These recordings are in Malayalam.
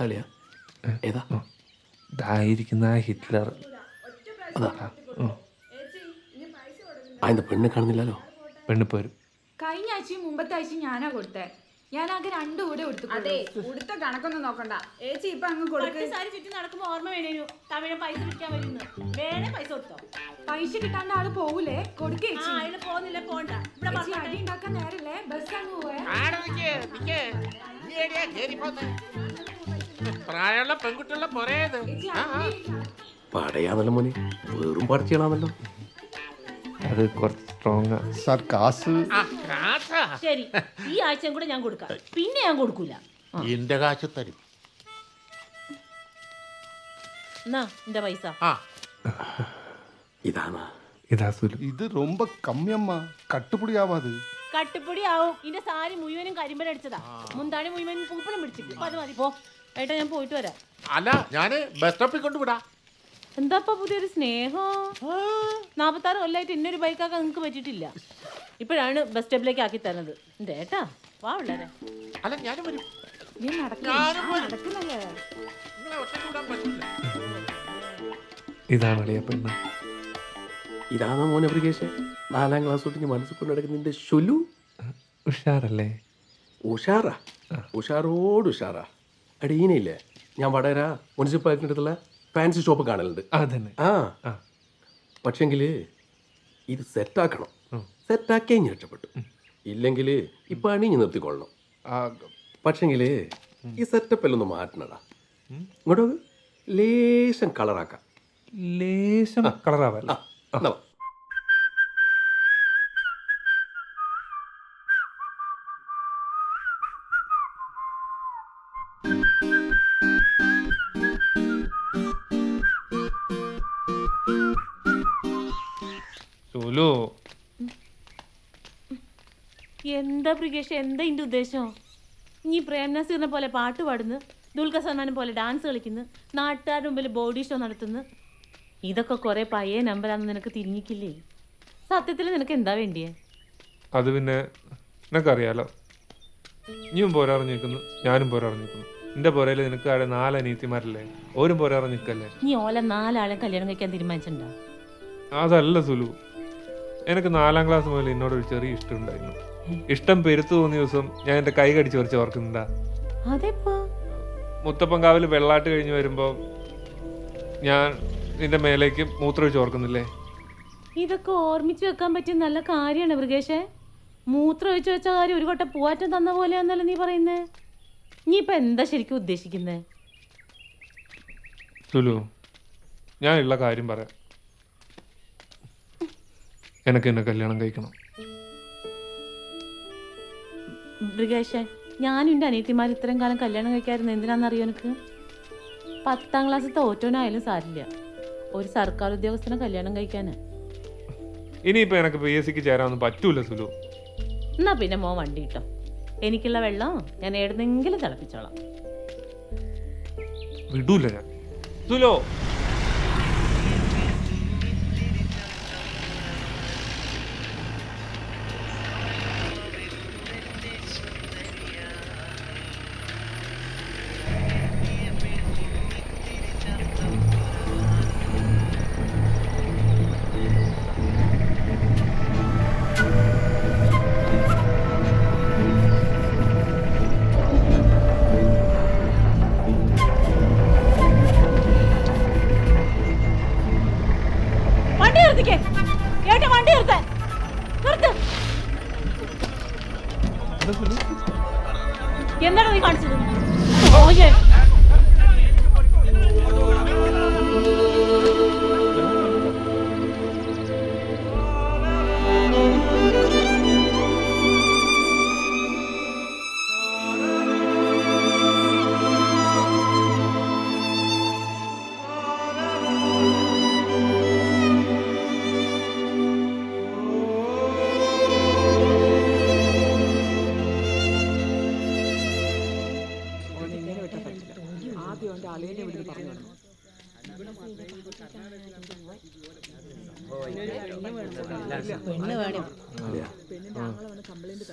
ഏതാളിയാ? ഏതാ? ഇതായിരിക്കുന്ന ഹിറ്റ്ലർ. അതാ അതിന്റെ പെണ്ണ് കാണുന്നില്ലല്ലോ. പെണ്ണിപ്പോ വരും. കഴിഞ്ഞ ആഴ്ചയും മുമ്പത്തെ ആഴ്ചയും ഞാനാ കൊടുത്തേ. ഞാനാകെ 2 കൂടെ കൊടുത്തു. അതെ, ഉടുത്ത കണക്കൊന്നും നോക്കണ്ട ഏച്ചി. ഇപ്പൊ അങ്ങ് കൊടുക്ക്. സാരി ചുറ്റി നടക്കുമ്പോ ഓർമ്മ വേണേനു തമിഴ് പൈസ പിടിക്കാൻ വരുന്നു. വേണേ പൈസ കൊടുത്തോ. പൈസ കിട്ടാണ്ട് ആള് പോവൂലേ? കൊടുക്കേ. അയാള് പോകുന്നില്ല, പോണ്ട. അടി ഉണ്ടാക്കാൻ നേരല്ലേ? ബസ് അങ്ങ് പോയേ. പ്രായമുള്ള പെൺകുട്ടികളുടെ പൊരയത് പടയാന്നല്ലോ മോനെ, വെറും പടച്ചിടാന്നല്ലോ. അത് കുറച്ച് സ്ട്രോങ്. സാർ കാശ് ശരി, ഈ ആഴ്ചയും കൂടെ ഞാൻ കൊടുക്കാം. പിന്നെ ഞാൻ കൊടുക്കൂല. എന്റെ കാശ് തരും. എന്നാ എന്റെ പൈസ. ഇതാ സുലു. ഇത് ரொம்ப കമ്മിയമ്മ, കട്ടുപിടി ആവാത്. കട്ടുപ്പൊടി ആവും. ഇതിന്റെ സാരി മുഴുവനും കരിമ്പനടിച്ചതാ. മുന്താണി മുഴുവനും പൂപ്പണം പിടിച്ചിട്ട്. അപ്പൊ അത് മതി, പോ ഏട്ടാ. ഞാൻ പോയിട്ട് വരാം. അല്ല, ഞാന് ബസ് സ്റ്റോപ്പിൽ കൊണ്ടുവിടാ. എന്താപ്പാ പുതിയൊരു സ്നേഹം? 46 കൊല്ലമായിട്ട് ഇന്നൊരു ബൈക്കാക്കാൻ നിങ്ങൾക്ക് പറ്റിയിട്ടില്ല. ഇപ്പോഴാണ് ബസ് സ്റ്റോപ്പിലേക്ക് ആക്കി തരുന്നത്. എന്റെ ഏട്ടാ വാ ഉള്ളരെ. അല്ല, ഞാനും വരും. നീ നടക്കുന്നല്ലേ? നിങ്ങളെ ഒറ്റയ്ക്ക് വിടാൻ പറ്റില്ല. ഇതാണ് അളിയ പെണ്ണ്. ഇതാണോ മോനെ ബ്രിഗേഷ്? 4ാം ക്ലാസ് തൊട്ട് മനസ്സിൽ കൊണ്ട് നടക്കുന്ന നിന്റെ ഷുലു. ഉഷാറല്ലേ? ഉഷാറാ, ഉഷാറോട് ഉഷാറാ. അടീനയില്ലേ, ഞാൻ വടകര മുനിസിപ്പാലിറ്റിൻ്റെ അടുത്തുള്ള ഫാൻസി ഷോപ്പ് കാണലുണ്ട്. അതന്നെ. പക്ഷെങ്കിൽ ഇത് സെറ്റാക്കണം. സെറ്റാക്കിയേ ഞാൻ രക്ഷപ്പെട്ടു. ഇല്ലെങ്കിൽ ഇപ്പം അണിഞ്ഞ് നിർത്തിക്കൊള്ളണം. പക്ഷെങ്കിൽ ഈ സെറ്റപ്പ് എല്ലാം ഒന്ന് മാറ്റണടാ. ഇങ്ങോട്ട് ലേശം കളറാക്കാം. ലേശം കളറാവല്ല. സുലു, എന്താ പ്രികേഷ്, എന്താ ഇതിന്റെ ഉദ്ദേശം? ഇനി പ്രേം നസീറിനെ പോലെ പാട്ട് പാടുന്നു, ദുൽഖർ സൽമാനെ പോലെ ഡാൻസ് കളിക്കുന്നു, നാട്ടുകാരുടെ മുമ്പിൽ ബോഡി ഷോ നടത്തുന്നു. ഇതൊക്കെ കുറെ പഴയ നമ്പരാന്ന് നിനക്ക് തിരിഞ്ഞിക്കില്ലേ? സത്യത്തിൽ നിനക്ക് എന്താ വേണ്ടിയേ? അത് പിന്നെ നിനക്കറിയാലോ. നീയും പോരാറിഞ്ഞിരിക്കുന്നു, ഞാനും പോരാറിഞ്ഞിരിക്കുന്നു. നിന്റെ പോരയിൽ നിനക്ക് അവിടെ 4 അനിയത്തിമാരല്ലേ? ഓരും പോരാറിഞ്ഞിക്കല്ലേ? നീ ഓല 4 ആളെ കല്യാണം കഴിക്കാൻ തീരുമാനിച്ചിട്ടുണ്ടോ? അതല്ല സുലു, എനിക്ക് 4ാം ക്ലാസ് മുതൽ എന്നോടൊരു ചെറിയ ഇഷ്ടം ഉണ്ടായിരുന്നു. ഇഷ്ടം പെരുത്തു തോന്നിയ ദിവസം ഞാൻ എൻ്റെ കൈ കടിച്ച് പറിച്ച് ഓർക്കുന്നുണ്ടാ? മുത്തപ്പൻകാവിൽ വെള്ളാട്ട് കഴിഞ്ഞ് വരുമ്പോൾ ഞാൻ നിന്റെ മേലേക്ക് മൂത്രമൊഴിച്ച് ഓർക്കുന്നില്ലേ? ഇതൊക്കെ ഓർമ്മിച്ച് വെക്കാൻ പറ്റിയ നല്ല കാര്യമാണ് മൃഗേഷേ. മൂത്രം ഒഴിച്ച് വെച്ച കാര്യം ഒരു കൊട്ട പൂവാറ്റം തന്ന പോലെയാന്നല്ലോ നീ പറയുന്നേ. നീ ഇപ്പൊ എന്താ ശരിക്കും ഉദ്ദേശിക്കുന്നേ? സുലു, ഞാൻ ഉള്ള കാര്യം പറയാം. എന്നെ കല്യാണം കഴിക്കണം. മൃഗേഷേ, ഞാനും എൻ്റെ അനിയത്തിമാർ ഇത്രയും കാലം കല്യാണം കഴിക്കാറുണ്ട് എന്തിനാണെന്നറിയോ എനിക്ക്? 10ാം ക്ലാസ് തോറ്റോനായാലും സാരില്ല, ഒരു സർക്കാർ ഉദ്യോഗസ്ഥനെ കല്യാണം കഴിക്കാന്. ഇനിയിപ്പോൾ എനിക്ക് PSCക്ക് ചേരാനൊന്നും പറ്റൂല സുലു. എന്നാ പിന്നെ മോൻ വണ്ടി കിട്ടോ. എനിക്കുള്ള വെള്ളം ഞാൻ എവിടെന്നെങ്കിലും തിളപ്പിച്ചോളാം. വിടൂല ഞാൻ. സുലോ, എന്താണ് നീ കാണിച്ചത്?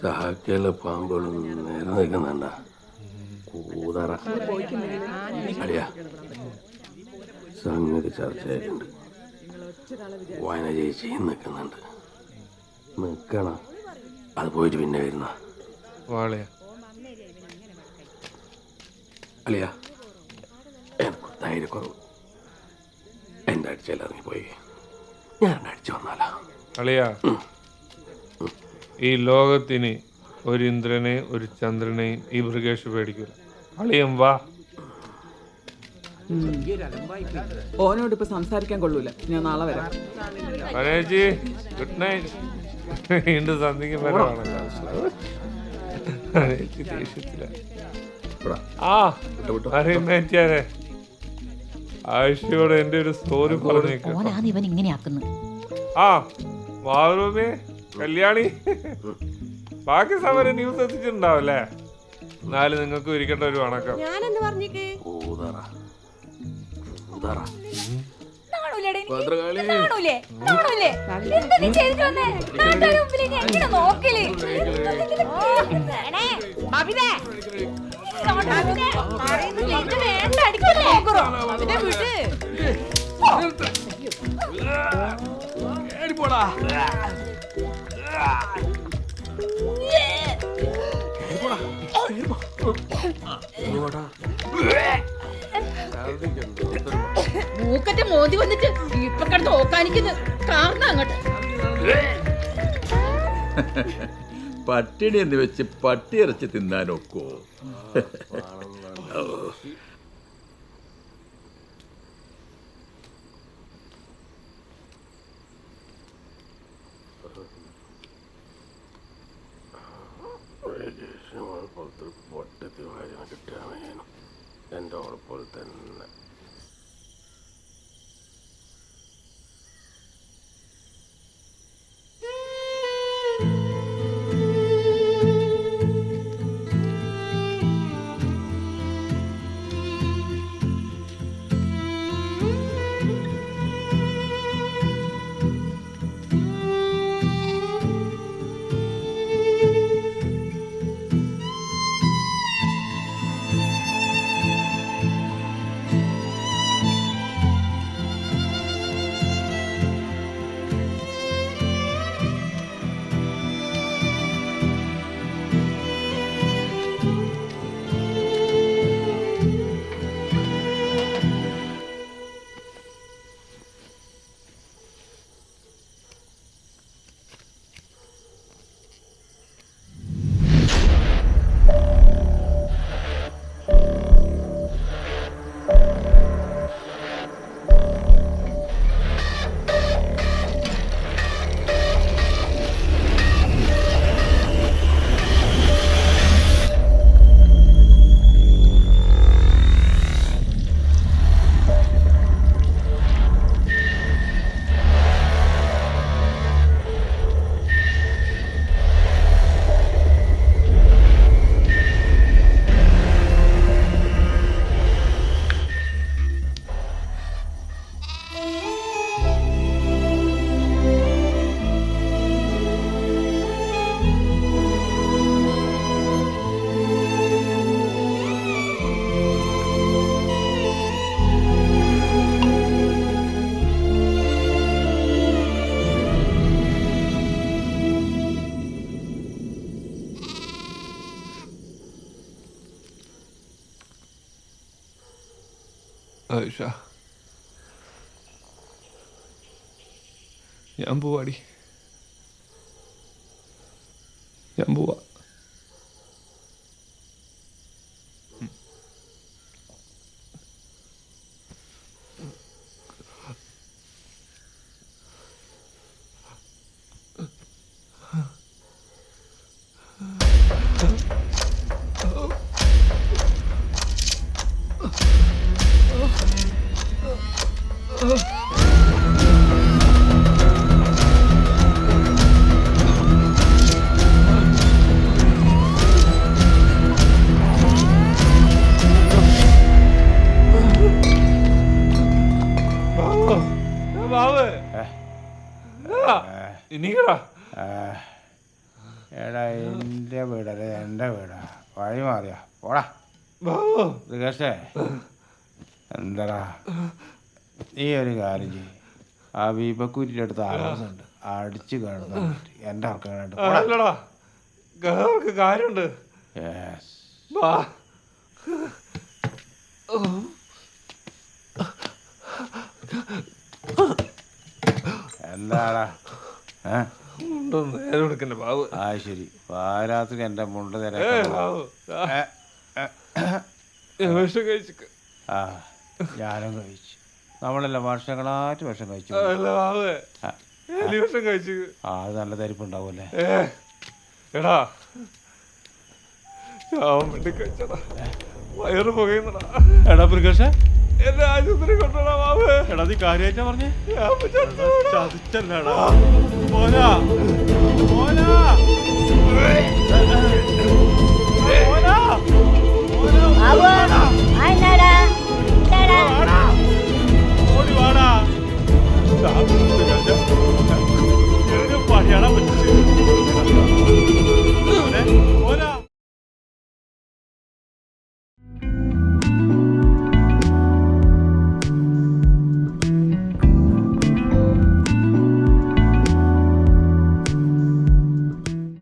സഹാക്കിയുള്ള പാമ്പുകളും നേരെ നിൽക്കുന്നുണ്ട. കൂതറ അളിയ സംഗതി ചർച്ചയായിട്ടുണ്ട്. വയന ചേച്ചി നിൽക്കണം. അത് പോയിട്ട് പിന്നെ വരുന്ന വാളയാ അളിയ എനിക്ക് ധൈര്യക്കുറവ്. എൻ്റെ അടിച്ചെല്ലാം ഇറങ്ങിപ്പോയി. ഞാൻ അടിച്ചു വന്നാലാ അളിയാ. ഈ ലോകത്തിന് ഒരു ഇന്ദ്രനെയും ഒരു ചന്ദ്രനെയും ഈ മൃഗേഷ് പേടിക്കൂല. അളിയൻ വാ. ഓനോട് ഇപ്പൊ സംസാരിക്കാൻ കൊള്ളൂല. ഞാൻ നാളെ വരാം. മനേജി ഗുഡ് നൈറ്റ്. വീണ്ടും സന്ധിക്ക് വരാണല്ലോ. ദേഷ്യത്തില അറിയാരെ ആഴ്ചയോടെ എന്റെ ഒരു സ്റ്റോറി പറഞ്ഞേക്കും. ആ മാതൃഭൂമി കല്യാണി ബാക്കി സമരം ന്യൂസ് എത്തിച്ചിട്ടുണ്ടാവല്ലേ? എന്നാലും നിങ്ങൾക്ക് ഇരിക്കേണ്ട ഒരു വണക്കം. മൂക്കറ്റ മോദി വന്നിട്ട് ഇപ്പൊ കിടന്ന് ഓക്കാനിക്കുന്നു. കാരണം അങ്ങോട്ട് പട്ടിണി എന്ന് വെച്ച് പട്ടി ഇറച്ചി തിന്നാനൊക്കോ? പൊട്ടത്തി വായന കിട്ടുകയാണ്. എൻ്റെ ഉറപ്പോൾ തന്നെ ആയിഷ ഞാൻ പോവാടി. ഞാൻ പോവാ. എടാ എൻ്റെ വീടല്ലേ എൻ്റെ വീടാ വഴി മാറിയാ പോടാ. ബാബു മൃഗേഷേ എന്താടാ നീ ഒരു കാര്യം ചെയ്യും ആ വീപ്പക്കൂരിൻ്റെ അടുത്ത് ആലോചനയുണ്ട് അടിച്ചു കിടന്നു എൻ്റെ ആൾക്കാരായിട്ട് അല്ലടാ ഗഹർക്ക് കാര്യമുണ്ട് ബാ എന്താടാ നേരം എടുക്കണ്ട ബാബു. ആ ശരി പാരാത്രി എൻ്റെ മുണ്ട് തരാ ബാബു വിഷം കഴിച്ചിക്ക്. ആ ഞാനും കഴിച്ചു. നമ്മളെല്ലാം വർഷങ്ങളായിട്ട് വിഷം കഴിച്ചു. അല്ല ബാബു എലി വിഷം കഴിച്ചിക്ക്. ആ അത് നല്ല തരിപ്പുണ്ടാവൂല്ലേ? എടാ ഞാൻ വേണ്ടി കഴിച്ചടാ, വയറ് പുകയുന്നടാ. എടാ മൃഗേഷ എന്നെ ആശുപത്രി കൊണ്ടുപോടാ ബാബു. എടാ നീ കാര്യമായിട്ടാ പറഞ്ഞേ? ഞാൻ ചത്തുപോടാ. ചതിച്ചല്ലടാ മോനാ മോനാ മോനാ മോനാ